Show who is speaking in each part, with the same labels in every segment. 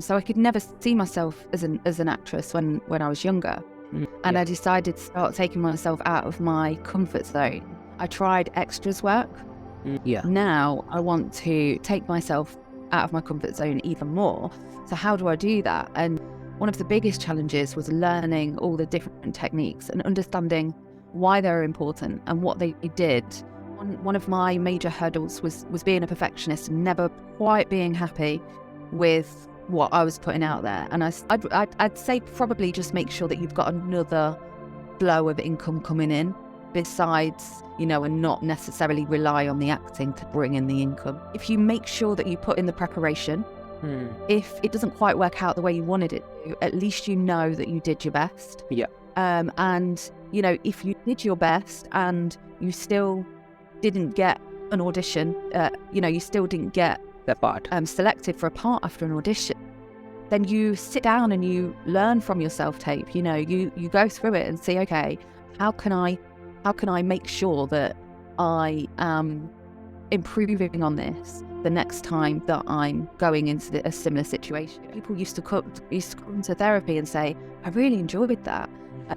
Speaker 1: So I could never see myself as an actress when I was younger. And I decided to start taking myself out of my comfort zone. I tried extras work. Now I want to take myself out of my comfort zone even more. So how do I do that? And one of the biggest challenges was learning all the different techniques and understanding why they're important and what they did. One of my major hurdles was being a perfectionist and never quite being happy with what I was putting out there. And I'd say probably just make sure that you've got another flow of income coming in besides, and not necessarily rely on the acting to bring in the income. If you make sure that you put in the preparation, if it doesn't quite work out the way you wanted it to, at least you know that you did your best. And, if you did your best and you still didn't get an audition, you still didn't get
Speaker 2: that part
Speaker 1: selected for a part after an audition, then you sit down and you learn from your self-tape. You go through it and see, okay, how can I make sure that I am improving on this the next time that I'm going into a similar situation? People used to come to therapy and say, I really enjoyed that.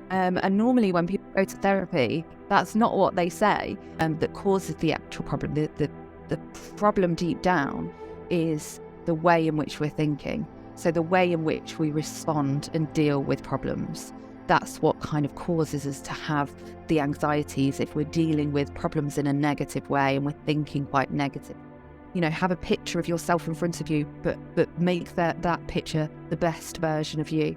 Speaker 1: And normally when people go to therapy, that's not what they say that causes the actual problem. The problem deep down is the way in which we're thinking. So the way in which we respond and deal with problems. That's what kind of causes us to have the anxieties if we're dealing with problems in a negative way and we're thinking quite negative. Have a picture of yourself in front of you, but make that picture the best version of you.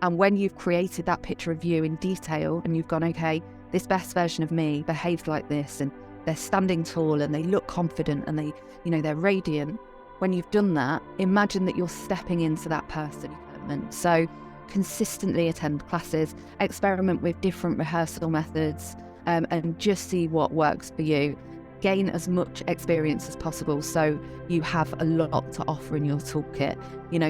Speaker 1: And when you've created that picture of you in detail and you've gone, okay, this best version of me behaves like this, and they're standing tall and they look confident and they're radiant. When you've done that, imagine that you're stepping into that person development. So consistently attend classes, experiment with different rehearsal methods, and just see what works for you. Gain as much experience as possible so you have a lot to offer in your toolkit.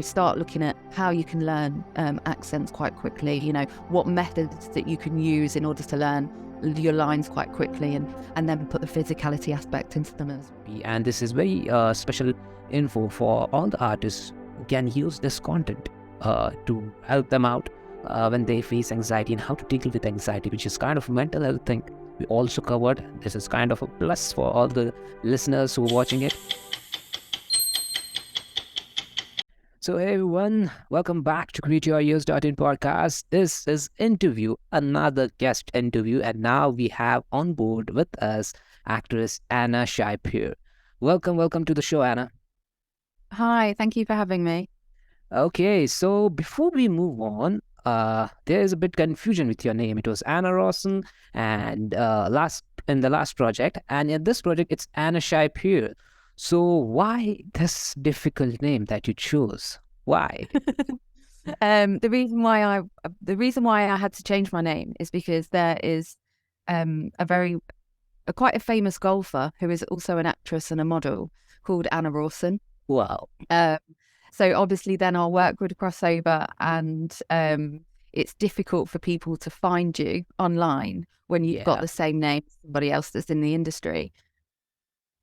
Speaker 1: Start looking at how you can learn accents quite quickly, what methods that you can use in order to learn your lines quite quickly, and then put the physicality aspect into them as well.
Speaker 2: And this is very special info for all the artists who can use this content to help them out when they face anxiety and how to deal with anxiety, which is kind of a mental health thing we also covered. This is kind of a plus for all the listeners who are watching it. So hey everyone, welcome back to Create Your Ears In podcast. This is another guest interview, and now we have on board with us actress Ana Shia Pierre. Welcome to the show, Ana.
Speaker 1: Hi, thank you for having me.
Speaker 2: Okay, so before we move on, there is a bit confusion with your name. It was Ana Rawson, and in the last project, and in this project it's Ana Shia Pierre. So why this difficult name that you chose? Why?
Speaker 1: The reason why I had to change my name is because there is quite a famous golfer who is also an actress and a model called Ana Rawson.
Speaker 2: Wow.
Speaker 1: So obviously then our work would cross over, and it's difficult for people to find you online when you've got the same name as somebody else that's in the industry.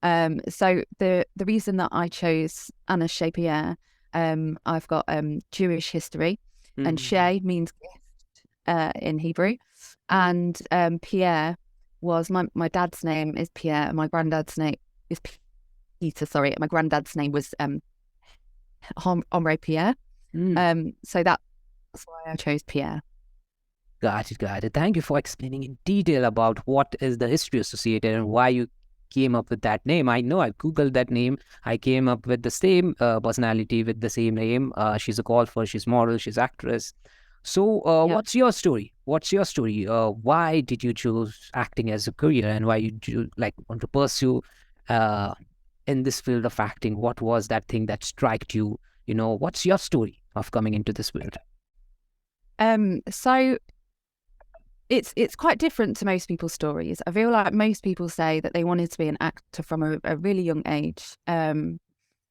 Speaker 1: So the reason that I chose Ana Shia Pierre, I've got Jewish history, and Shea means gift in Hebrew, and Pierre was my dad's name is Pierre, and my granddad's name is Peter. Sorry, my granddad's name was Omre Pierre. So that's why I chose Pierre.
Speaker 2: Got it. Thank you for explaining in detail about what is the history associated and why you came up with that name. I know I googled that name. I came up with the same personality with the same name. She's a golfer, she's model, she's actress. So what's your story? Why did you choose acting as a career, and why you want to pursue in this field of acting? What was that thing that struck you? What's your story of coming into this field?
Speaker 1: So it's quite different to most people's stories. I feel like most people say that they wanted to be an actor from a really young age, and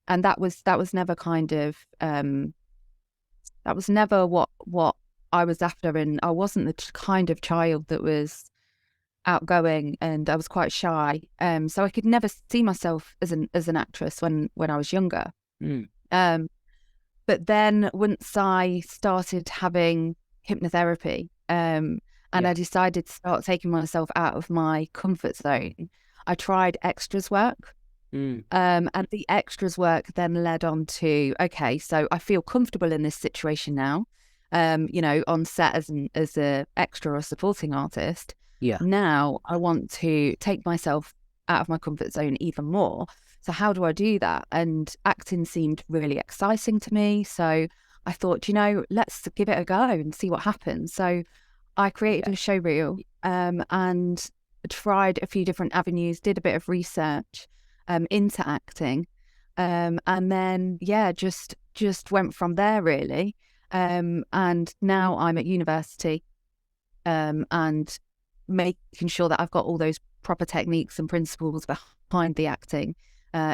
Speaker 1: that was never kind of that was never what I was after, and I wasn't the kind of child that was outgoing, and I was quite shy. So I could never see myself as an actress when I was younger. But then once I started having hypnotherapy, and
Speaker 2: Yeah.
Speaker 1: I decided to start taking myself out of my comfort zone, I tried extras work.
Speaker 2: Mm.
Speaker 1: And the extras work then led on to, okay, so I feel comfortable in this situation now, on set as a extra or supporting artist.
Speaker 2: Yeah.
Speaker 1: Now I want to take myself out of my comfort zone even more. So how do I do that? And acting seemed really exciting to me. So I thought, let's give it a go and see what happens. So I created a show reel, and tried a few different avenues, did a bit of research into acting, and then just went from there really. And now I'm at university, and making sure that I've got all those proper techniques and principles behind the acting,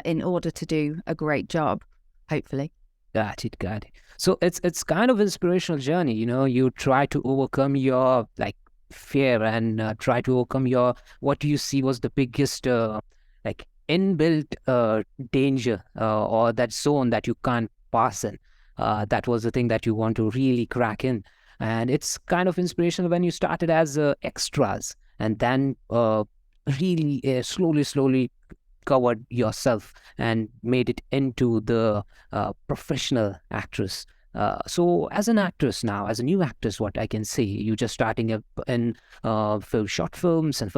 Speaker 1: in order to do a great job, hopefully.
Speaker 2: Got it, got it. So it's kind of inspirational journey, you try to overcome your like fear and try to overcome your what you see was the biggest like inbuilt danger or that zone that you can't pass in. That was the thing that you want to really crack in. And it's kind of inspirational when you started as extras and then really slowly covered yourself and made it into the professional actress. So as an actress now, as a new actress, what I can see, you just starting up in short films and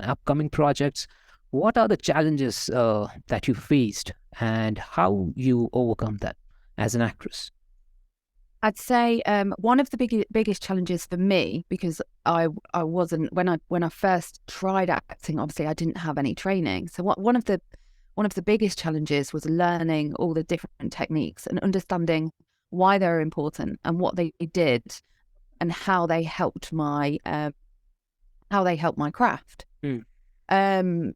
Speaker 2: upcoming projects. What are the challenges that you faced and how you overcome that as an actress?
Speaker 1: I'd say one of the biggest challenges for me, because I wasn't when I first tried acting, obviously I didn't have any training. So one of the biggest challenges was learning all the different techniques and understanding why they're important and what they did and how they helped my craft.
Speaker 2: Mm.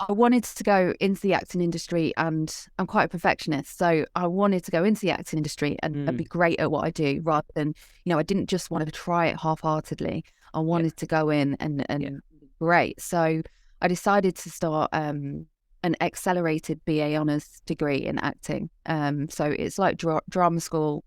Speaker 1: I wanted to go into the acting industry, and I'm quite a perfectionist. So I wanted to go into the acting industry and be great at what I do, rather than, I didn't just want to try it half-heartedly. I wanted to go in and be great. So I decided to start an accelerated BA honours degree in acting. So it's like drama school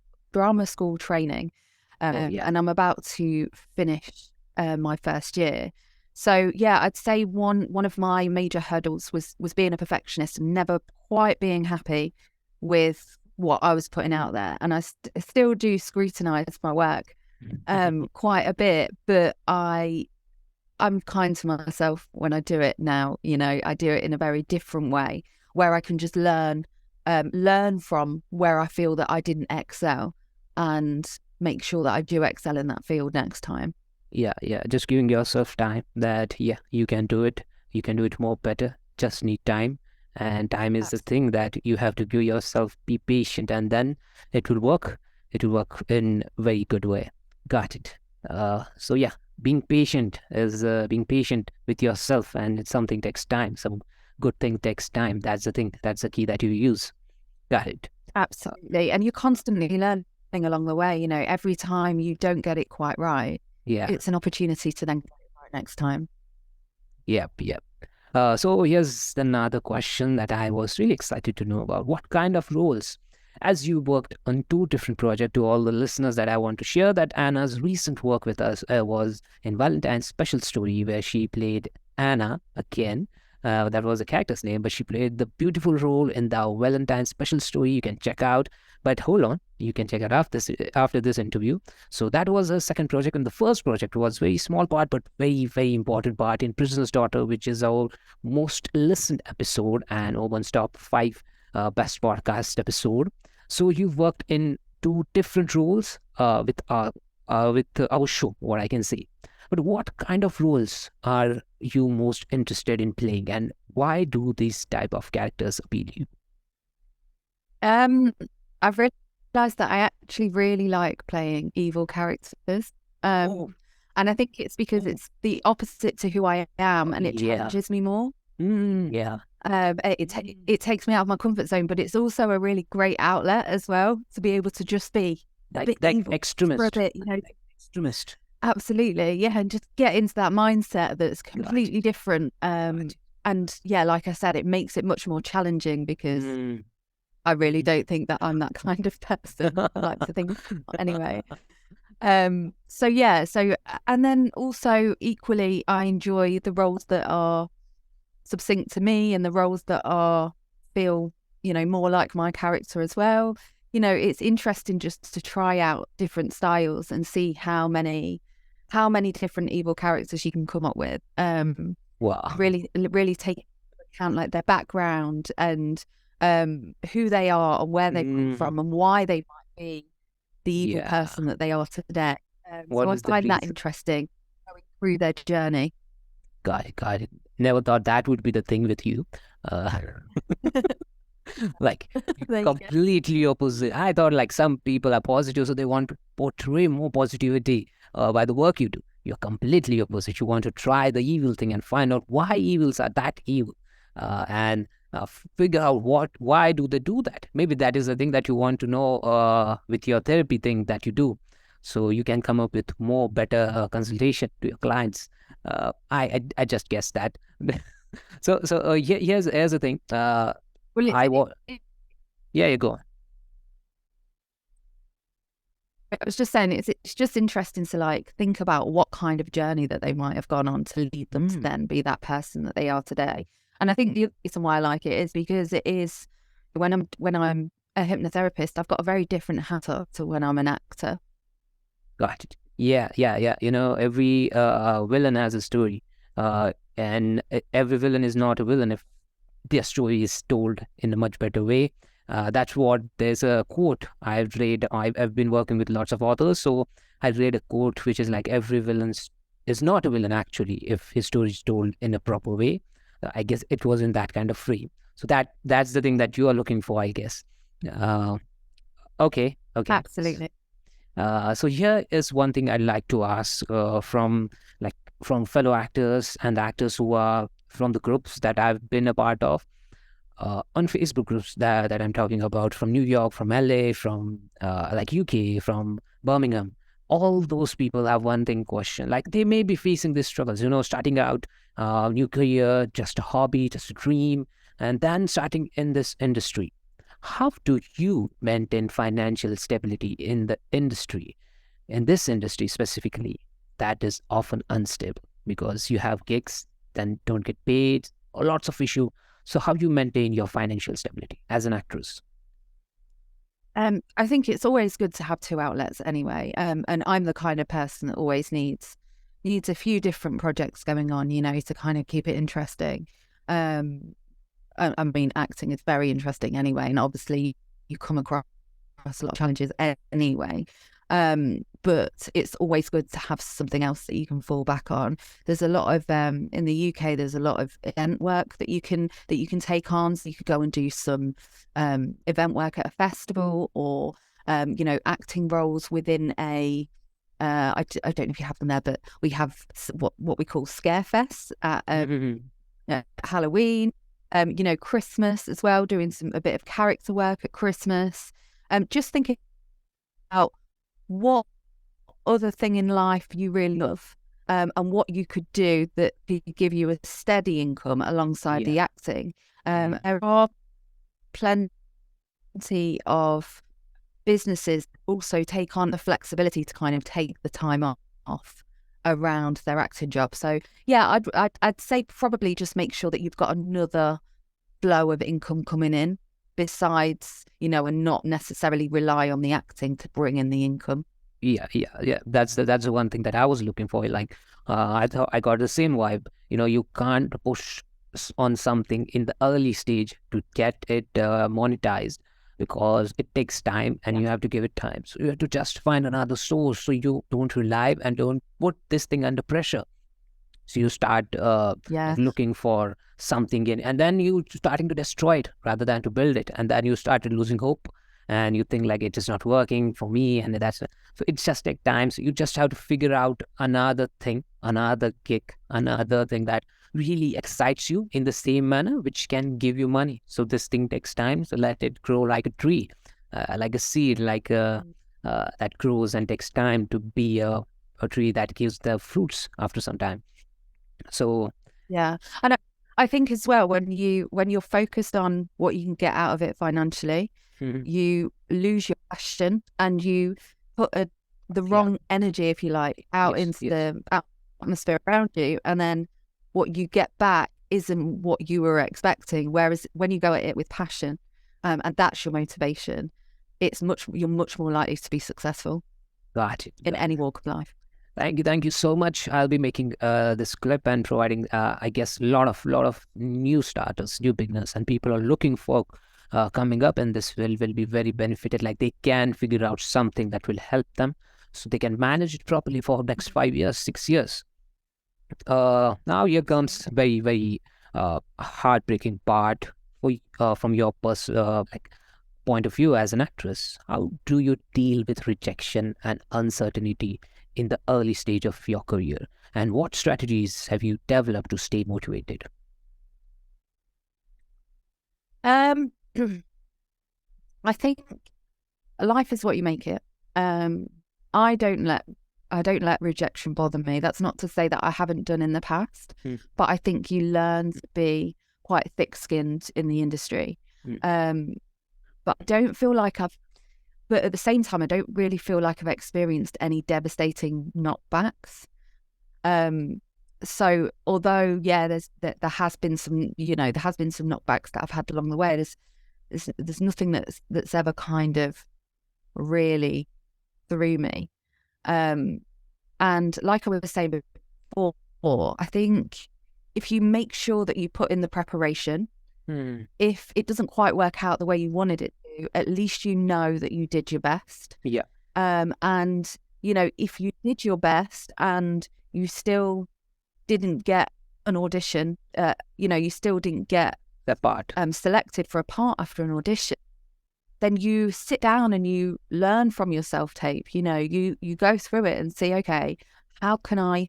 Speaker 1: training. And I'm about to finish my first year. So yeah, I'd say one of my major hurdles was being a perfectionist and never quite being happy with what I was putting out there. And I still do scrutinize my work quite a bit, but I'm kind to myself when I do it now. I do it in a very different way where I can just learn from where I feel that I didn't excel and make sure that I do excel in that field next time.
Speaker 2: Yeah, just giving yourself time that, you can do it. You can do it more better. Just need time. And time is the thing that you have to give yourself, be patient, and then it will work. It will work in a very good way. Got it. So yeah, being patient is being patient with yourself, and it's something takes time. Some good thing takes time. That's the thing. That's the key that you use. Got it.
Speaker 1: Absolutely. And you're constantly learning along the way. Every time you don't get it quite right, it's an opportunity to then get it right next time.
Speaker 2: Yep. So here's another question that I was really excited to know about. What kind of roles, as you worked on two different projects, to all the listeners that I want to share that Anna's recent work with us was in Valentine's Special Story, where she played Anna again. That was a character's name, but she played the beautiful role in the Valentine's Special Story. You can check out. But hold on, you can check it after this interview. So that was a second project, and the first project was very small part, but very, very important part in Prisoner's Daughter, which is our most listened episode and Urban's top 5 best podcast episode. So you've worked in two different roles with our show, what I can say. But what kind of roles are you most interested in playing, and why do these type of characters appeal to you?
Speaker 1: I've realized that I actually really like playing evil characters. And I think it's because it's the opposite to who I am, and it challenges me more. It takes me out of my comfort zone, but it's also a really great outlet as well to be able to just be
Speaker 2: like extremist
Speaker 1: for a bit,
Speaker 2: extremist.
Speaker 1: Absolutely, yeah, and just get into that mindset that's completely different. And yeah, like I said, it makes it much more challenging because I really don't think that I'm that kind of person. I like to think anyway. So yeah, and then also equally, I enjoy the roles that are succinct to me and the roles that are feel, more like my character as well. It's interesting just to try out different styles and see how many different evil characters you can come up with.
Speaker 2: Wow.
Speaker 1: Really take into account like their background and who they are and where they come from and why they might be the evil
Speaker 2: Yeah.
Speaker 1: person that they are today. So
Speaker 2: What
Speaker 1: I
Speaker 2: is the
Speaker 1: find that
Speaker 2: reason?
Speaker 1: interesting, going through their journey.
Speaker 2: Got it. Got it. Never thought that would be the thing with you. Uh, like
Speaker 1: There you go.
Speaker 2: completely opposite. I thought like some people are positive, so they want to portray more positivity by the work you do. You're completely opposite. You want to try the evil thing and find out why evils are that evil, and figure out why do they do that. Maybe that is the thing that you want to know with your therapy thing that you do, so you can come up with more better consultation to your clients. I just guessed that. So here's the thing.
Speaker 1: Well,
Speaker 2: I want. Yeah, you go.
Speaker 1: I was just saying it's just interesting to like think about what kind of journey that they might have gone on to lead them to then be that person that they are today. And I think the reason why I like it is because it is when I'm a hypnotherapist, I've got a very different hat on to when I'm an actor.
Speaker 2: Got it. Yeah. Every villain has a story, and every villain is not a villain if their story is told in a much better way. That's what there's a quote I've read. I've been working with lots of authors, so I read a quote which is like every is not a villain actually if his story is told in a proper way. I guess it was in that kind of frame. So that's the thing that you are looking for, I guess. Uh, okay.
Speaker 1: Absolutely.
Speaker 2: So here is one thing I'd like to ask from fellow actors and actors who are from the groups that I've been a part of on Facebook groups that I'm talking about from New York, from LA, from like UK, from Birmingham. All those people have one thing question. Like they may be facing these struggles, starting out new career, just a hobby, just a dream, and then starting in this industry. How do you maintain financial stability in the industry, in this industry specifically, that is often unstable because you have gigs, then don't get paid, or lots of issue. So how you maintain your financial stability as an actress?
Speaker 1: I think it's always good to have two outlets anyway. And I'm the kind of person that always needs a few different projects going on, to kind of keep it interesting. I mean, acting is very interesting anyway, and obviously you come across a lot of challenges anyway. But it's always good to have something else that you can fall back on. There's a lot of in the UK. There's a lot of event work that you can take on. So you could go and do some event work at a festival, or acting roles within a. I don't know if you have them there, but we have what we call scare fests at Halloween. Christmas as well, doing a bit of character work at Christmas. Just thinking about what other thing in life you really love, and what you could do that could give you a steady income alongside the acting. There are plenty of businesses also take on the flexibility to kind of take the time off around their acting job. So yeah, I'd say probably just make sure that you've got another flow of income coming in besides, and not necessarily rely on the acting to bring in the income.
Speaker 2: Yeah. That's the one thing that I was looking for. Like, I thought I got the same vibe. You can't push on something in the early stage to get it monetized because it takes time and you have to give it time. So you have to just find another source so you don't rely and don't put this thing under pressure. So you start
Speaker 1: Yeah.
Speaker 2: looking for something in, and then you starting to destroy it rather than to build it, and then you started losing hope, and you think like it is not working for me, and so it just take time. So you just have to figure out another thing, another gig, another thing that really excites you in the same manner, which can give you money. So this thing takes time. So let it grow like a tree, like a seed, like that grows and takes time to be a tree that gives the fruits after some time. So
Speaker 1: Yeah. I know. I think as well, when you're focused on what you can get out of it financially,
Speaker 2: Mhm.
Speaker 1: you lose your passion and you put the
Speaker 2: Yeah.
Speaker 1: wrong energy, if you like, out
Speaker 2: Yes.
Speaker 1: into
Speaker 2: Yes.
Speaker 1: the atmosphere around you, and then what you get back isn't what you were expecting. Whereas when you go at it with passion, and that's your motivation, you're much more likely to be successful
Speaker 2: Got it.
Speaker 1: in
Speaker 2: Got
Speaker 1: any
Speaker 2: it.
Speaker 1: walk of life.
Speaker 2: Thank you so much. I'll be making this clip and providing, I guess, lot of new starters, new beginners, and people are looking for coming up, and this will be very benefited. Like they can figure out something that will help them, so they can manage it properly for next 5 years, 6 years. Now here comes very heartbreaking part from your like point of view as an actress. How do you deal with rejection and uncertainty in the early stage of your career? And what strategies have you developed to stay motivated?
Speaker 1: Um, I think life is what you make it. Um, I don't let I don't let rejection bother me. That's not to say that I haven't done in the past,
Speaker 2: Mm,
Speaker 1: but I think you learn to be quite thick-skinned in the industry.
Speaker 2: mm,
Speaker 1: Um, but I don't feel like but at the same time, I don't really feel like I've experienced any devastating knockbacks. Um, so although, yeah, there has been some, there has been some knockbacks that I've had along the way. There's nothing that's ever kind of really threw me. Um, and like I was saying before, I think if you make sure that you put in the preparation,
Speaker 2: mm.
Speaker 1: if it doesn't quite work out the way you wanted it to, at least you know that you did your best.
Speaker 2: Yeah,
Speaker 1: And if you did your best and you still didn't get an audition, you still didn't get
Speaker 2: that part.
Speaker 1: selected for a part after an audition, then you sit down and you learn from your self-tape. You go through it and see, okay, how can I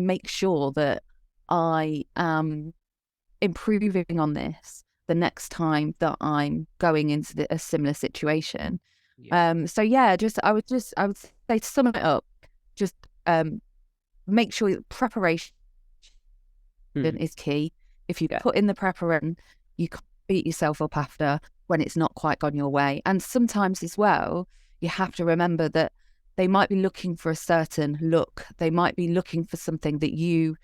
Speaker 1: make sure that I am improving on this the next time that I'm going into a similar situation.
Speaker 2: Yeah.
Speaker 1: So yeah, I would say, to sum it up, just make sure that preparation
Speaker 2: Mm.
Speaker 1: is key. If you
Speaker 2: Yeah,
Speaker 1: put in the preparation, you can't beat yourself up after when it's not quite gone your way. And sometimes as well, you have to remember that they might be looking for a certain look. They might be looking for something that you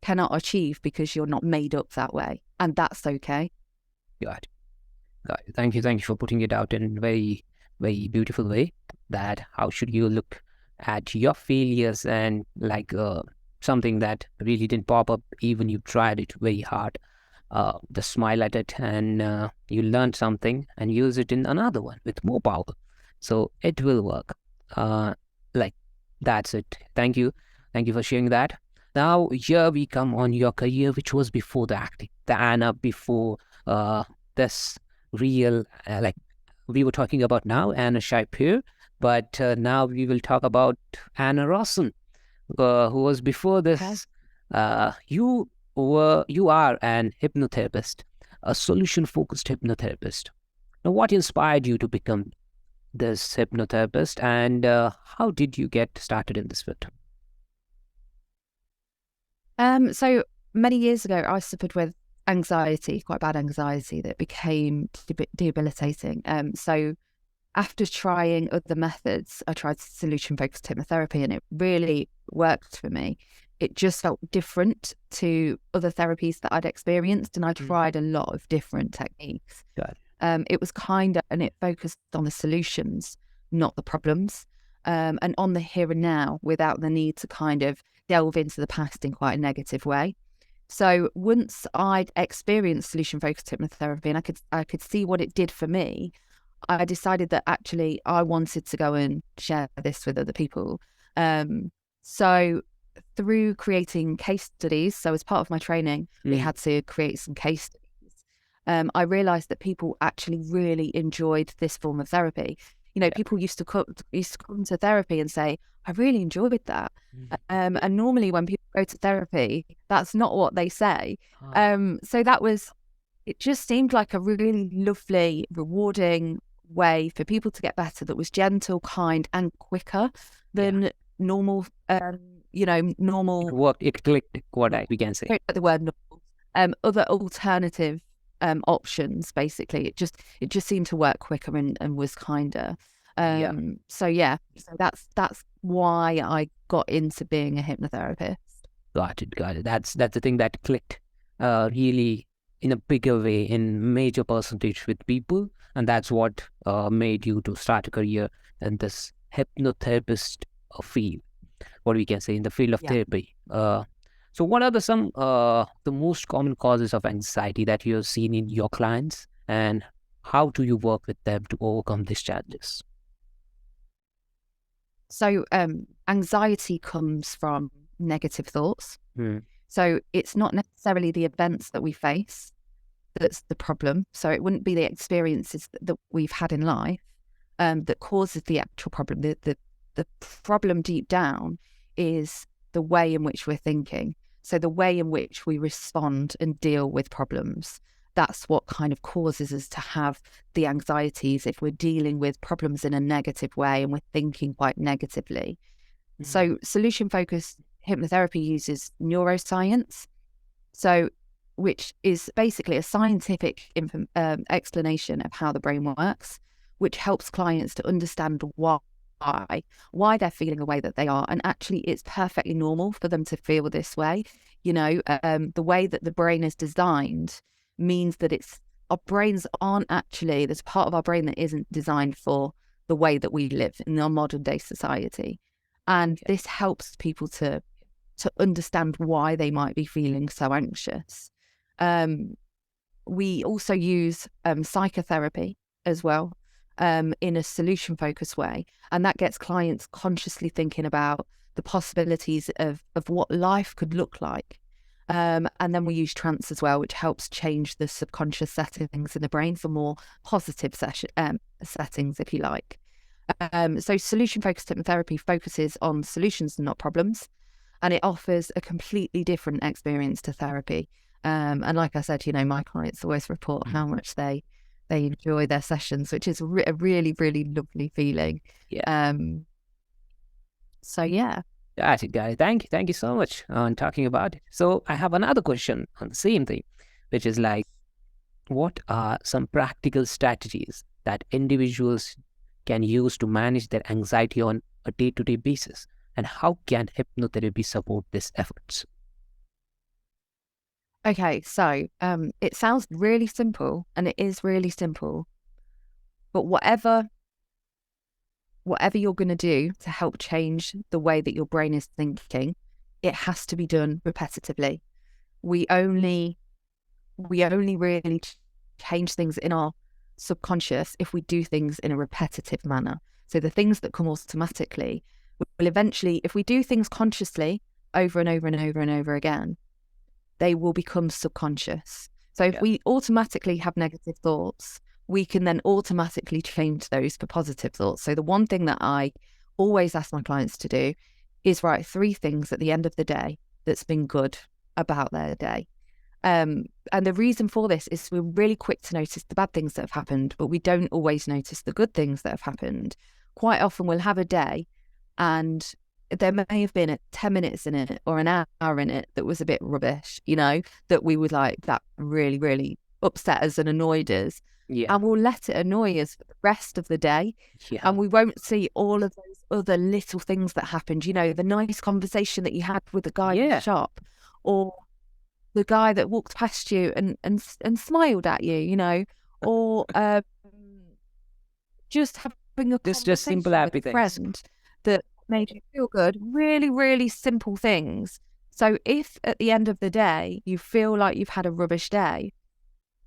Speaker 1: cannot achieve because you're not made up that way. And that's okay.
Speaker 2: got it. Got it. Thank you for putting it out in very beautiful way. That how should you look at your failures and like something that really didn't pop up, even you tried it very hard. Just smile at it, and you learn something and use it in another one with more power. So it will work. Uh, like that's it. Thank you for sharing that. Now here we come on your career, which was before the acting, the Anna before this real like we were talking about now, Ana Shia Pierre, but now we will talk about Anna Rawson, who was before
Speaker 1: Okay.
Speaker 2: this. You are an hypnotherapist, a solution focused hypnotherapist. Now, what inspired you to become this hypnotherapist, and how did you get started in this field?
Speaker 1: So many years ago, I suffered with anxiety, quite bad anxiety that became debilitating. So after trying other methods, I tried solution focused hypnotherapy and it really worked for me. It just felt different to other therapies that I'd experienced, and I
Speaker 2: Mm.
Speaker 1: tried a lot of different techniques.
Speaker 2: Got it.
Speaker 1: It was and it focused on the solutions, not the problems, and on the here and now without the need to kind of delve into the past in quite a negative way. So once I'd experienced solution focused hypnotherapy and I could see what it did for me, I decided that actually I wanted to go and share this with other people. So through creating case studies, so as part of my training, we
Speaker 2: Mm.
Speaker 1: had to create some case studies. I realized that people actually really enjoyed this form of therapy.
Speaker 2: Yeah.
Speaker 1: People used to come to therapy and say, I really enjoyed that.
Speaker 2: Mm.
Speaker 1: And normally when people go to therapy, that's not what they say.
Speaker 2: Ah,
Speaker 1: So it just seemed like a really lovely, rewarding way for people to get better that was gentle, kind, and quicker
Speaker 2: yeah.
Speaker 1: than normal,
Speaker 2: It
Speaker 1: normal,
Speaker 2: worked. It clicked. What we can say.
Speaker 1: don't know the word normal. other alternative options. Basically, it just seemed to work quicker and was kinder.
Speaker 2: Yeah.
Speaker 1: So yeah, so that's why I got into being a hypnotherapist.
Speaker 2: Got it. Got it. That's the thing that clicked really in a bigger way, in major percentage with people, and that's what made you to start a career in this hypnotherapist field. What we can say in the field of
Speaker 1: Yeah.
Speaker 2: therapy. So, what are some the most common causes of anxiety that you have seen in your clients, and how do you work with them to overcome these challenges?
Speaker 1: So anxiety comes from negative thoughts.
Speaker 2: Hmm.
Speaker 1: So it's not necessarily the events that we face that's the problem. So it wouldn't be the experiences that we've had in life that causes the actual problem. The problem deep down is the way in which we're thinking. So the way in which we respond and deal with problems. That's what kind of causes us to have the anxieties if we're dealing with problems in a negative way and we're thinking quite negatively. So solution focused hypnotherapy uses neuroscience. So which is basically a scientific explanation of how the brain works, which helps clients to understand why they're feeling the way that they are. And actually, it's perfectly normal for them to feel this way. You know, the way that the brain is designed means that our brains aren't actually, there's part of our brain that isn't designed for the way that we live in our modern day society. And this helps people to understand why they might be feeling so anxious. We also use psychotherapy as well in a solution focused way. And that gets clients consciously thinking about the possibilities of what life could look like. And then we use trance as well, which helps change the subconscious settings in the brain for more positive settings, if you like. So solution focused hypnotherapy focuses on solutions and not problems. And it offers a completely different experience to therapy. And like I said, you know, my clients always report how much they enjoy their sessions, which is a really, really lovely feeling.
Speaker 2: Yeah.
Speaker 1: So yeah.
Speaker 2: Got it, got it. Thank you so much on talking about it. So I have another question on the same thing, which is like, what are some practical strategies that individuals can use to manage their anxiety on a day-to-day basis? And how can hypnotherapy support these efforts?
Speaker 1: Okay, so it sounds really simple, and it is really simple. But whatever you're going to do to help change the way that your brain is thinking, it has to be done repetitively. We only really change things in our subconscious if we do things in a repetitive manner. So the things that come automatically will eventually, if we do things consciously over and over and over and over again, they will become subconscious. So if we automatically have negative thoughts, we can then automatically change those for positive thoughts. So the one thing that I always ask my clients to do is write 3 things at the end of the day that's been good about their day. And the reason for this is we're really quick to notice the bad things that have happened, but we don't always notice the good things that have happened. Quite often we'll have a day and there may have been 10 minutes in it or an hour in it that was a bit rubbish, you know, that we would like, that really, really upset us and annoyed us.
Speaker 2: Yeah.
Speaker 1: And we'll let it annoy us for the rest of the day.
Speaker 2: Yeah.
Speaker 1: And we won't see all of those other little things that happened, you know, the nice conversation that you had with the guy in the shop, or the guy that walked past you and smiled at you, you know, or just having a
Speaker 2: Just simple
Speaker 1: conversation with
Speaker 2: happy
Speaker 1: a
Speaker 2: things.
Speaker 1: friend that made you feel good. Really, really simple things. So if at the end of the day you feel like you've had a rubbish day,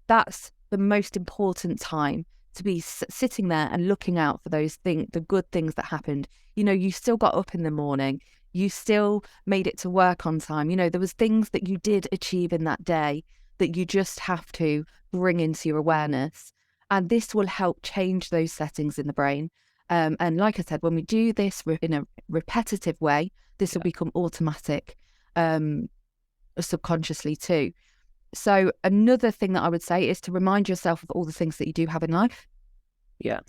Speaker 1: that's the most important time to be sitting there and looking out for those things, the good things that happened. You know, you still got up in the morning. You still made it to work on time. You know, there was things that you did achieve in that day that you just have to bring into your awareness. And this will help change those settings in the brain. And like I said, when we do this in a repetitive way, this will become automatic subconsciously too. So another thing that I would say is to remind yourself of all the things that you do have in life.
Speaker 2: Yeah.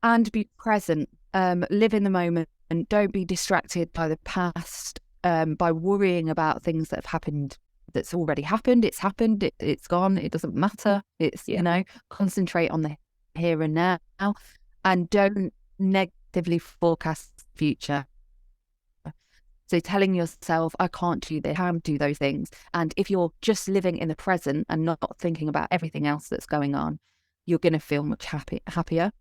Speaker 1: And be present. Live in the moment and don't be distracted by the past, by worrying about things that have happened that's already happened. It's happened. It's gone. It doesn't matter. It's,
Speaker 2: Yeah.
Speaker 1: you know, concentrate on the here and now, and don't negatively forecast the future. So telling yourself, I can't do this, I can't do those things. And if you're just living in the present and not thinking about everything else that's going on, you're going to feel much happier.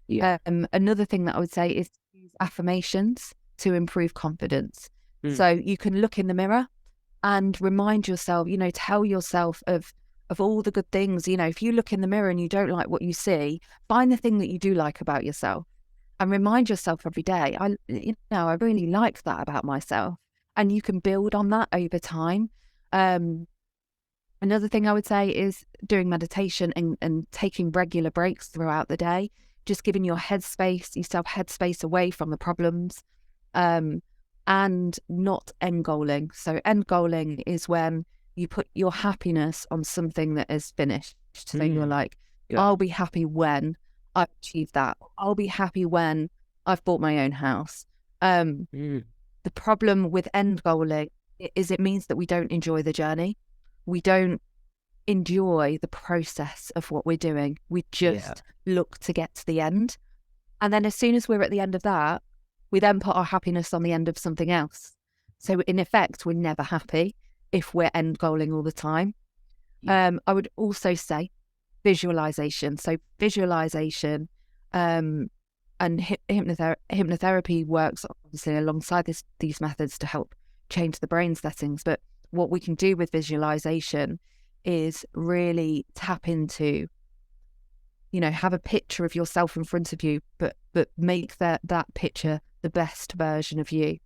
Speaker 2: Yeah.
Speaker 1: Another thing that I would say is use affirmations to improve confidence. So you can look in the mirror and remind yourself, you know, tell yourself of all the good things. You know, if you look in the mirror and you don't like what you see, find the thing that you do like about yourself and remind yourself every day, I really like that about myself. And you can build on that over time. Another thing I would say is doing meditation and taking regular breaks throughout the day, just giving yourself headspace away from the problems, and not end goaling. So end goaling is when you put your happiness on something that is finished. So you're like, I'll be happy when I've achieved that. I'll be happy when I've bought my own house. The problem with end goaling is it means that we don't enjoy the journey. We don't enjoy the process of what we're doing. We just look to get to the end. And then as soon as we're at the end of that, we then put our happiness on the end of something else. So in effect, we're never happy if we're end goaling all the time. I would also say visualization. So visualization and hypnotherapy works obviously alongside these methods to help change the brain settings. But what we can do with visualization is really tap into, you know, have a picture of yourself in front of you, but make that picture the best version of you.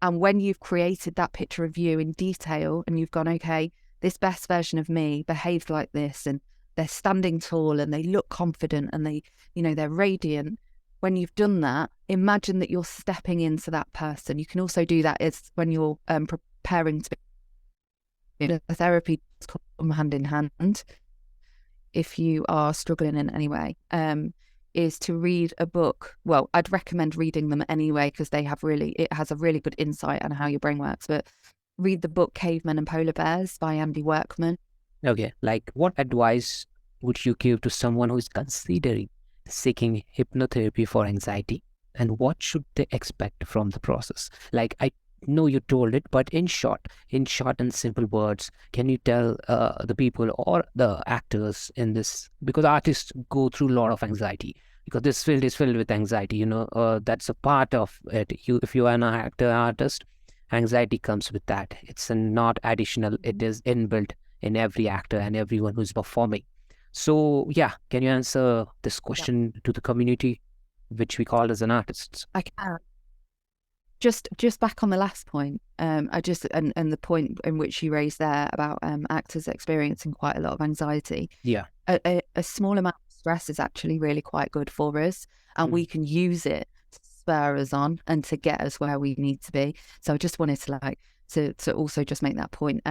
Speaker 1: And when you've created that picture of you in detail and you've gone, okay, this best version of me behaved like this, and they're standing tall and they look confident and they, you know, they're radiant. When you've done that, imagine that you're stepping into that person. You can also do that as when you're preparing to be therapy, come hand in hand. If you are struggling in any way, is to read a book. Well, I'd recommend reading them anyway, because it has a really good insight on how your brain works. But read the book Cavemen and Polar Bears by Andy Workman.
Speaker 2: Okay, like what advice would you give to someone who is considering seeking hypnotherapy for anxiety, and what should they expect from the process? Like, I know you told it, but in short and simple words, can you tell the people or the actors in this, because artists go through a lot of anxiety, because this field is filled with anxiety, you know, that's a part of it. If you are an artist, anxiety comes with that. It's not additional, it is inbuilt in every actor and everyone who's performing. So yeah, can you answer this question to the community, which we call as an artist?
Speaker 1: I can. Just back on the last point, and the point in which you raised there about actors experiencing quite a lot of anxiety.
Speaker 2: Yeah.
Speaker 1: A small amount of stress is actually really quite good for us, and we can use it to spur us on and to get us where we need to be. So I just wanted to also just make that point.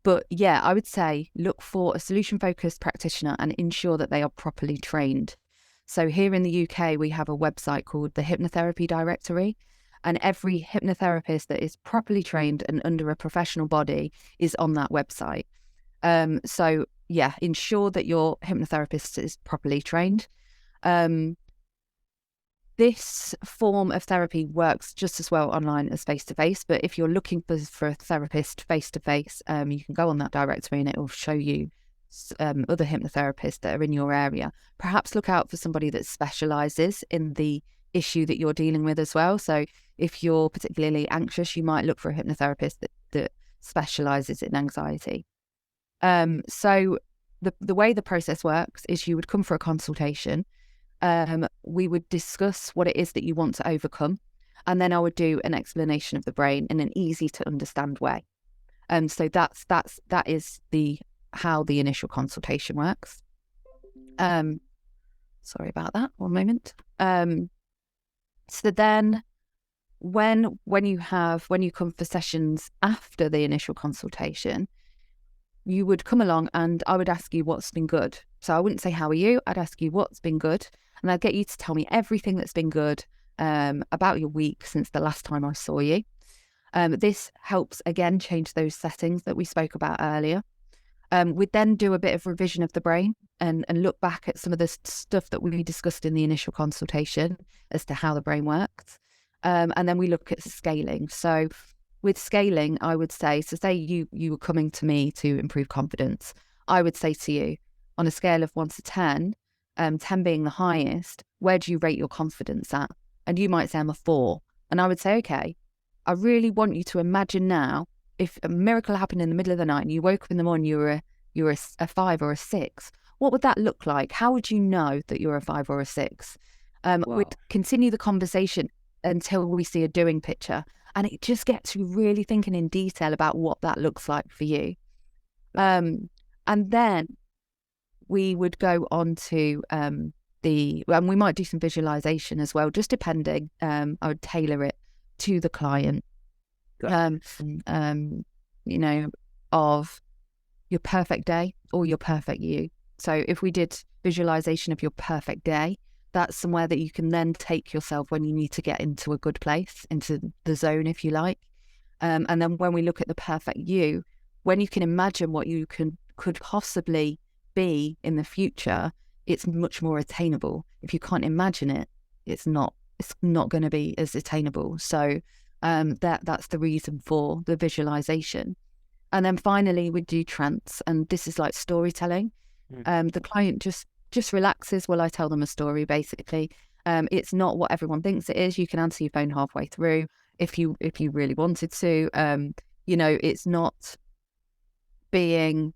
Speaker 1: But yeah, I would say look for a solution-focused practitioner and ensure that they are properly trained. So here in the UK, we have a website called the Hypnotherapy Directory, and every hypnotherapist that is properly trained and under a professional body is on that website. So yeah, ensure that your hypnotherapist is properly trained. This form of therapy works just as well online as face-to-face, but if you're looking for a therapist face-to-face, you can go on that directory and it will show you other hypnotherapists that are in your area. Perhaps look out for somebody that specialises in the issue that you're dealing with as well. So if you're particularly anxious, you might look for a hypnotherapist that specialises in anxiety. So the way the process works is you would come for a consultation. We would discuss what it is that you want to overcome, and then I would do an explanation of the brain in an easy to understand way. So that is how the initial consultation works. Sorry about that. 1 moment. So then when you come for sessions after the initial consultation, you would come along and I would ask you what's been good. So I wouldn't say, how are you? I'd ask you what's been good. And I'd get you to tell me everything that's been good about your week since the last time I saw you. This helps, again, change those settings that we spoke about earlier. We'd then do a bit of revision of the brain and look back at some of the stuff that we discussed in the initial consultation as to how the brain works. And then we look at scaling. So with scaling, I would say, so say you were coming to me to improve confidence. I would say to you, on a scale of 1 to 10, 10 being the highest, where do you rate your confidence at? And you might say I'm a 4. And I would say, okay, I really want you to imagine now, if a miracle happened in the middle of the night and you woke up in the morning, you were a 5 or a 6, what would that look like? How would you know that you're a 5 or a 6? We'd continue the conversation until we see a doing picture. And it just gets you really thinking in detail about what that looks like for you. And then we would go on to and we might do some visualization as well, just depending. I would tailor it to the client. You know, of your perfect day or your perfect you. So if we did visualization of your perfect day, that's somewhere that you can then take yourself when you need to get into a good place, into the zone, if you like. And then when we look at the perfect you, when you can imagine what you could possibly be in the future, it's much more attainable. If you can't imagine it, it's not going to be as attainable. So that's the reason for the visualization. And then finally we do trance, and this is like storytelling. The client just relaxes while I tell them a story, basically. It's not what everyone thinks it is. You can answer your phone halfway through if you really wanted to. It's not being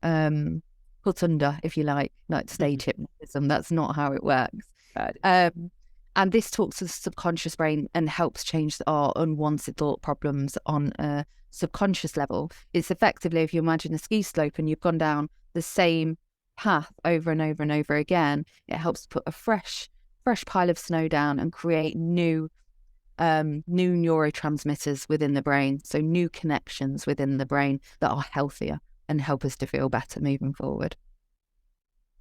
Speaker 1: put under, if you like stage hypnotism. That's not how it works. And this talks to the subconscious brain and helps change our unwanted thought problems on a subconscious level. It's effectively, if you imagine a ski slope and you've gone down the same path over and over and over again, it helps put a fresh pile of snow down and create new neurotransmitters within the brain. So new connections within the brain that are healthier and help us to feel better moving forward.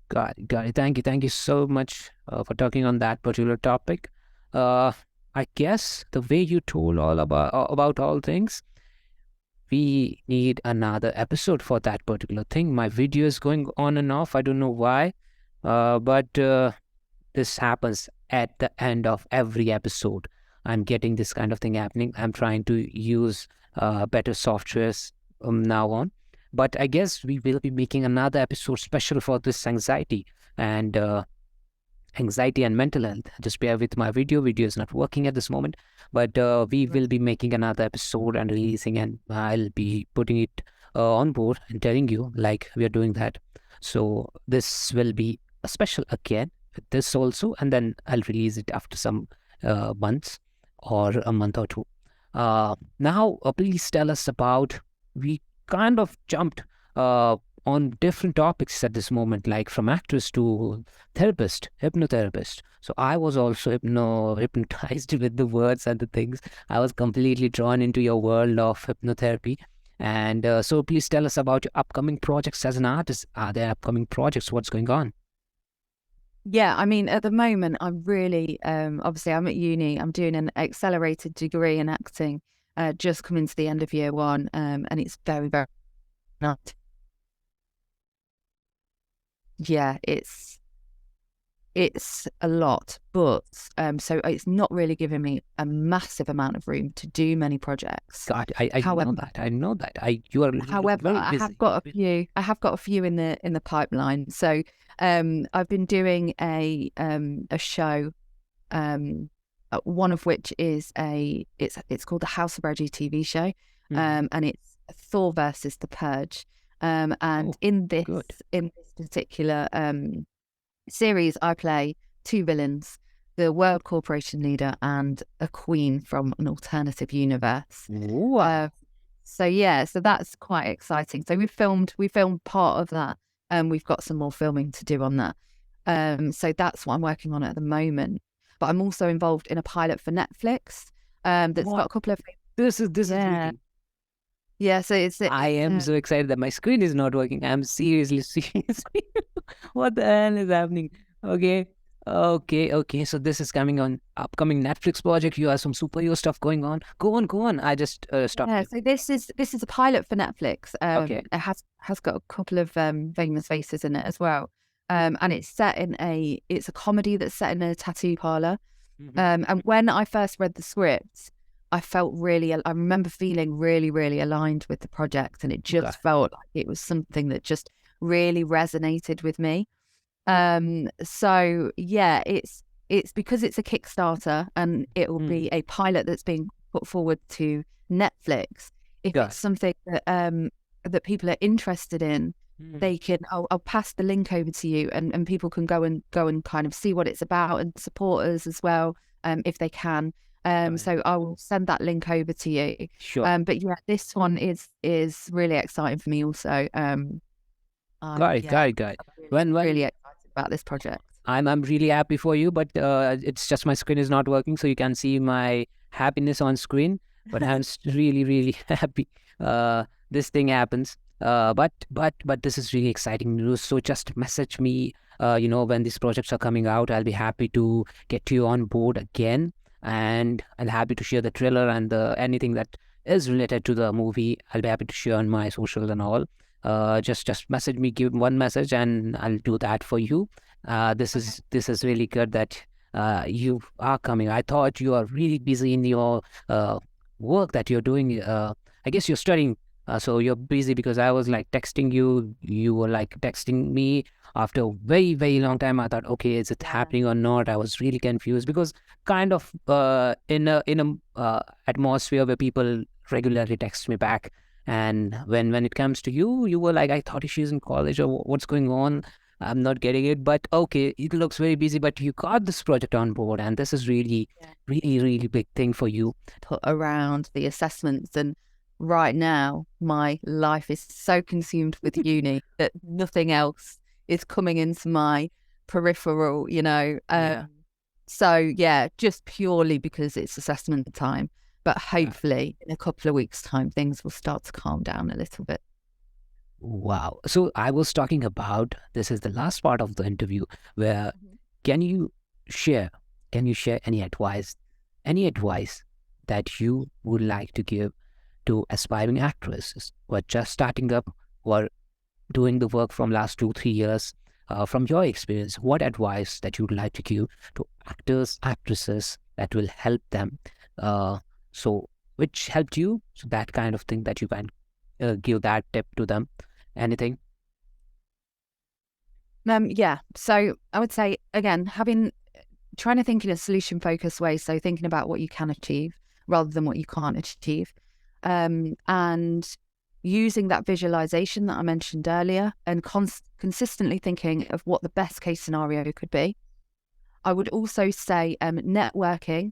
Speaker 2: Got it. Thank you so much for talking on that particular topic. I guess the way you told all about all things, we need another episode for that particular thing. My video is going on and off. I don't know why, but this happens at the end of every episode. I'm getting this kind of thing happening. I'm trying to use better softwares now on. But I guess we will be making another episode special for this anxiety and mental health. Just bear with my video. Video is not working at this moment, but we will be making another episode and releasing, and I'll be putting it on board and telling you like we are doing that. So this will be a special again with this also, and then I'll release it after some months or a month or two. Now, please tell us about, we kind of jumped on different topics at this moment, like from actress to therapist, hypnotherapist. So I was also hypnotized with the words and the things. I was completely drawn into your world of hypnotherapy. And so please tell us about your upcoming projects as an artist. Are there upcoming projects? What's going on?
Speaker 1: Yeah, I mean, at the moment, I'm really, obviously, I'm at uni. I'm doing an accelerated degree in acting, just coming to the end of year 1, and it's very, very not. Yeah, it's a lot, but so it's not really giving me a massive amount of room to do many projects.
Speaker 2: God, I know that. I know that.
Speaker 1: However, I have got a few in the pipeline. So I've been doing a show, one of which is it's called the House of Reggie TV show, and it's Thor versus the Purge. And in this particular series, I play 2 villains: the World Corporation leader and a queen from an alternative universe. So that's quite exciting. So we filmed part of that, and we've got some more filming to do on that. So that's what I'm working on at the moment. But I'm also involved in a pilot for Netflix. That's got a couple of.
Speaker 2: This is really...
Speaker 1: Yeah, so
Speaker 2: I am so excited that my screen is not working. I'm seriously. What the hell is happening? Okay. Okay. So this is coming on upcoming Netflix project. You have some superhero stuff going on. Go on, go on. I just stopped
Speaker 1: Yeah,
Speaker 2: you.
Speaker 1: so this is a pilot for Netflix.
Speaker 2: Okay.
Speaker 1: It has got a couple of famous faces in it as well. And it's a comedy that's set in a tattoo parlor.
Speaker 2: Hmm.
Speaker 1: And when I first read the script, I remember feeling really, really aligned with the project, and it
Speaker 2: Okay.
Speaker 1: just felt like it was something that just really resonated with me. So yeah, it's because it's a Kickstarter and it will
Speaker 2: Mm.
Speaker 1: be a pilot that's being put forward to Netflix. If
Speaker 2: Got
Speaker 1: it's something that people are interested in,
Speaker 2: it.
Speaker 1: they can. I'll pass the link over to you, and people can go and kind of see what it's about and support us as well, if they can.
Speaker 2: Got it.
Speaker 1: So I will send that link over to you.
Speaker 2: Sure.
Speaker 1: But yeah, this one is really exciting for me also.
Speaker 2: Got it.
Speaker 1: Yeah,
Speaker 2: Got it. Got it.
Speaker 1: I'm really,
Speaker 2: When
Speaker 1: really excited about this project.
Speaker 2: I'm really happy for you, but it's just my screen is not working, so you can see my happiness on screen. But I'm really really happy. This thing happens. But this is really exciting news. So just message me. When these projects are coming out, I'll be happy to get you on board again, and I'll happy to share the trailer and the anything that is related to the movie. I'll be happy to share on my social and all. Just message me, give one message, and I'll do that for you.
Speaker 1: Okay.
Speaker 2: This is really good that you are coming. I thought you are really busy in your work that you're doing. I guess you're studying, so you're busy because I was like texting you. You were like texting me after a very very long time. I thought, okay, is it
Speaker 1: Yeah.
Speaker 2: happening or not? I was really confused because kind of in a atmosphere where people regularly text me back. And when it comes to you, you were like, I thought she's in college or what's going on. I'm not getting it, but okay, it looks very busy, but you got this project on board, and this is really,
Speaker 1: Yeah.
Speaker 2: really, really big thing for you.
Speaker 1: Put around the assessments, and right now my life is so consumed with uni that nothing else is coming into my peripheral.
Speaker 2: Yeah.
Speaker 1: So yeah, just purely because it's assessment time. But
Speaker 2: Yeah.
Speaker 1: hopefully in a couple of weeks' time things will start to calm down a little bit.
Speaker 2: Wow. So I was talking about this is the last part of the interview where
Speaker 1: Mhm.
Speaker 2: can you share, can you share any advice that you would like to give to aspiring actresses who are just starting up, who are doing the work from last 2 3 years, from your experience, what advice that you'd like to give to actors actresses that will help them, uh, so which helped you, so that kind of thing that you can give that tip to them, anything.
Speaker 1: Yeah. So I would say again, trying to think in a solution focused way. So thinking about what you can achieve rather than what you can't achieve. And using that visualization that I mentioned earlier and consistently thinking of what the best case scenario could be. I would also say networking,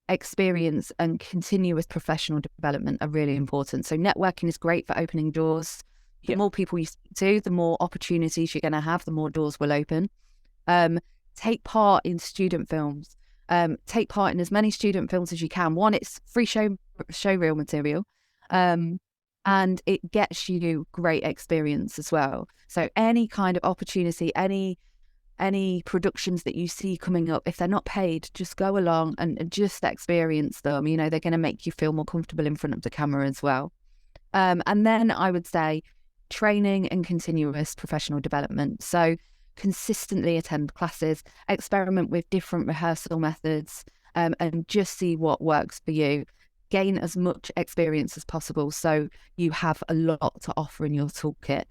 Speaker 1: experience, and continuous professional development are really important. So networking is great for opening doors. The
Speaker 2: Yeah.
Speaker 1: more people you speak to, the more opportunities you're going to have, the more doors will open. Um, Take part in student films. Take part in as many student films as you can. One, it's free showreel material, um, and it gets you great experience as well. So any kind of opportunity, any productions that you see coming up, if they're not paid, just go along and just experience them. They're going to make you feel more comfortable in front of the camera as well. And then I would say training and continuous professional development. So consistently attend classes, experiment with different rehearsal methods, and just see what works for you. Gain as much experience as possible so you have a lot to offer in your toolkit.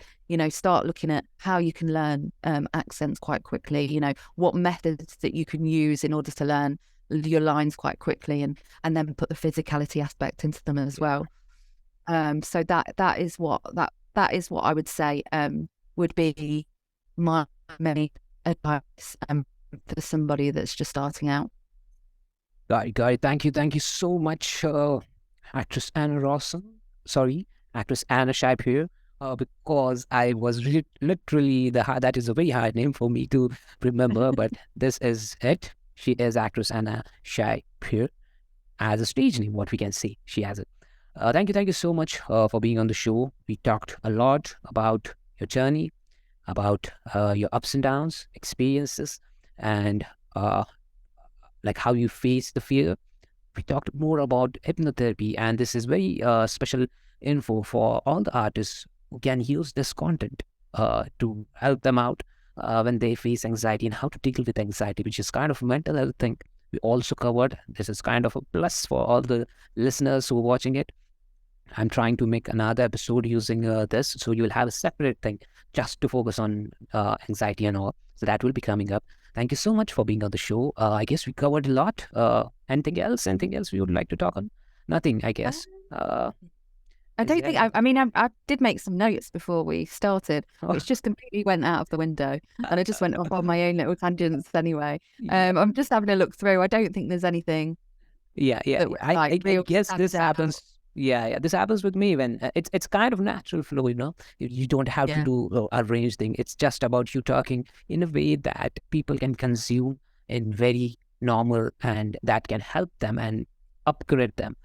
Speaker 1: Start looking at how you can learn accents quite quickly, what methods that you can use in order to learn your lines quite quickly, and then put the physicality aspect into them as
Speaker 2: Yeah.
Speaker 1: well. So that is what I would say would be my main advice for somebody that's just starting out.
Speaker 2: Got it. Thank you so much, actress Anna Rawson. Sorry, actress Ana Shia Pierre. Because I was literally that is a very hard name for me to remember, but this is it. She is actress Ana Shia Pierre as a stage name. What we can see, she has it. Thank you so much for being on the show. We talked a lot about your journey, about your ups and downs, experiences, and like how you face the fear. We talked more about hypnotherapy, and this is very special info for all the artists who can use this content to help them out when they face anxiety, and how to deal with anxiety, which is kind of a mental health thing. We also covered. This is kind of a plus for all the listeners who are watching it. I'm trying to make another episode using this, so you'll have a separate thing just to focus on anxiety and all. So that will be coming up. Thank you so much for being on the show. I guess we covered a lot. Anything else? Anything else we would like to talk on? Nothing, I guess.
Speaker 1: I don't think. I mean, I did make some notes before we started,
Speaker 2: Oh,
Speaker 1: which just completely went out of the window, and I just went off on my own little tangents anyway. I'm just having a look through. I don't think there's anything
Speaker 2: yeah.
Speaker 1: that was like
Speaker 2: I
Speaker 1: real
Speaker 2: guess this
Speaker 1: stands out.
Speaker 2: happens. Yeah, this happens with me when it's kind of natural flow, you know. You don't have to
Speaker 1: Yeah.
Speaker 2: do arrange thing. It's just about you talking in a way that people can consume in very normal, and that can help them and upgrade them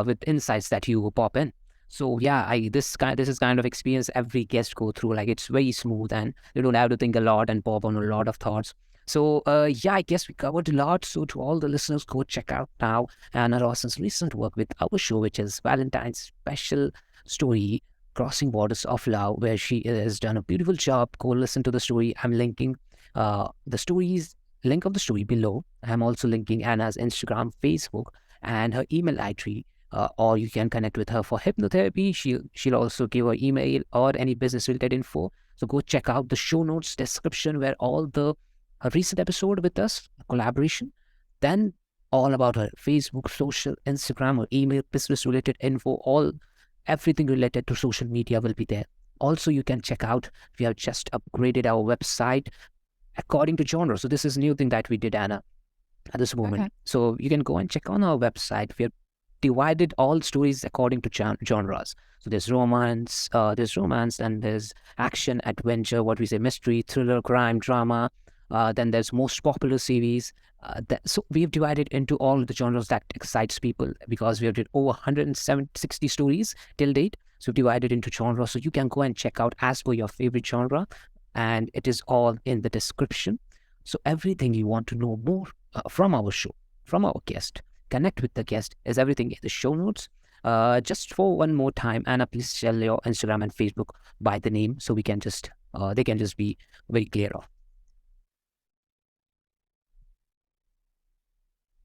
Speaker 2: with insights that you pop in. So yeah, this is kind of experience every guest go through. Like, it's very smooth, and you don't have to think a lot and pop on a lot of thoughts. So yeah, I guess we covered a lot. So to all the listeners, go check out now Anna Rawson's recent work with our show, which is Valentine's special story, Crossing Borders of Love, where she has done a beautiful job. Go listen to the story. I'm linking the stories, link of the story below. I'm also linking Anna's Instagram, Facebook, and her email ID. Or you can connect with her for hypnotherapy. She'll also give her email or any business related info. So go check out the show notes description where all the a recent episode with us, a collaboration, then all about her Facebook, social, Instagram, or email, business related info, everything related to social media will be there. Also, you can check out, we have just upgraded our website according to genre. So this is a new thing that we did, Anna, at this moment.
Speaker 1: Okay.
Speaker 2: So you can go and check on our website. We have divided all stories according to genres. So there's romance, and there's action, adventure, what we say, mystery, thriller, crime, drama. Then there's most popular series. So we've divided into all the genres that excites people, because we have did over 160 stories till date. So we've divided into genres. So you can go and check out as per your favorite genre, and it is all in the description. So everything you want to know more from our show, from our guest, connect with the guest, is everything in the show notes. Just for one more time, Anna, please share your Instagram and Facebook by the name, so we can just they can just be very clear of.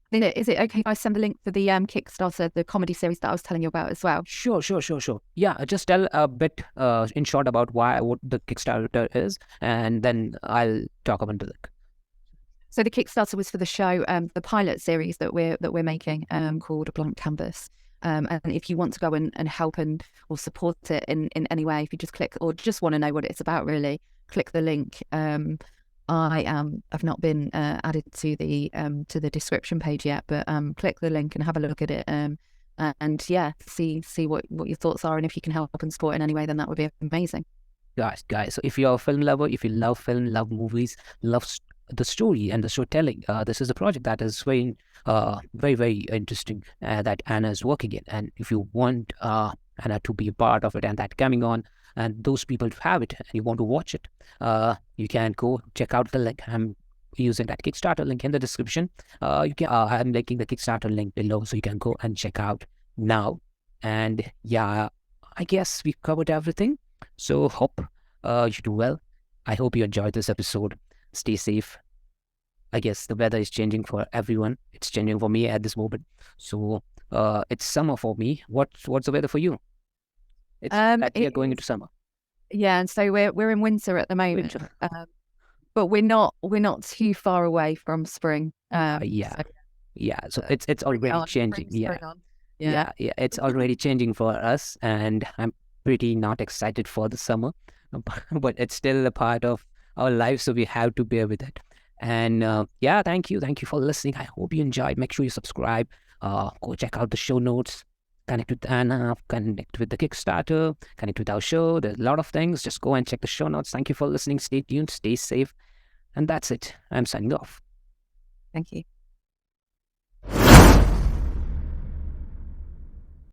Speaker 1: Is it okay if I send the link for the Kickstarter, the comedy series that I was telling you about as well?
Speaker 2: Sure. Yeah, just tell a bit in short about what the Kickstarter is, and then I'll talk about the link.
Speaker 1: So the Kickstarter was for the show, the pilot series that we're making, called A Blank Canvas. And if you want to go and help or support it in any way, if you just click, or just want to know what it's about, really, click the link. I've not been added to the description page yet, but click the link and have a look at it. And yeah, see what your thoughts are, and if you can help and support in any way, then that would be amazing.
Speaker 2: Guys, so if you're a film lover, if you love film, love movies, love the story and the storytelling, this is a project that is very very interesting, that Anna is working in. And if you want Anna to be a part of it, and that coming on, and those people to have it, and you want to watch it, you can go check out the link. I'm using that Kickstarter link in the description. You can I'm linking the Kickstarter link below, so you can go and check out now. And yeah, I guess we've covered everything. So hope you do well. I hope you enjoyed this episode. Stay safe. I guess the weather is changing for everyone. It's changing for me at this moment. So it's summer for me. What's the weather for you? It's we are going into summer.
Speaker 1: Yeah, and so we're in winter at the moment,
Speaker 2: Winter.
Speaker 1: but we're not too far away from spring.
Speaker 2: Yeah. So it's already changing. Yeah. It's already changing for us, and I'm pretty not excited for the summer, but it's still a part of our life, so we have to bear with it. And yeah, thank you for listening. I hope you enjoyed. Make sure you subscribe. Go check out the show notes. Connect with Anna, connect with the Kickstarter, connect with our show. There's a lot of things. Just go and check the show notes. Thank you for listening. Stay tuned, stay safe. And that's it. I'm signing off.
Speaker 1: Thank you.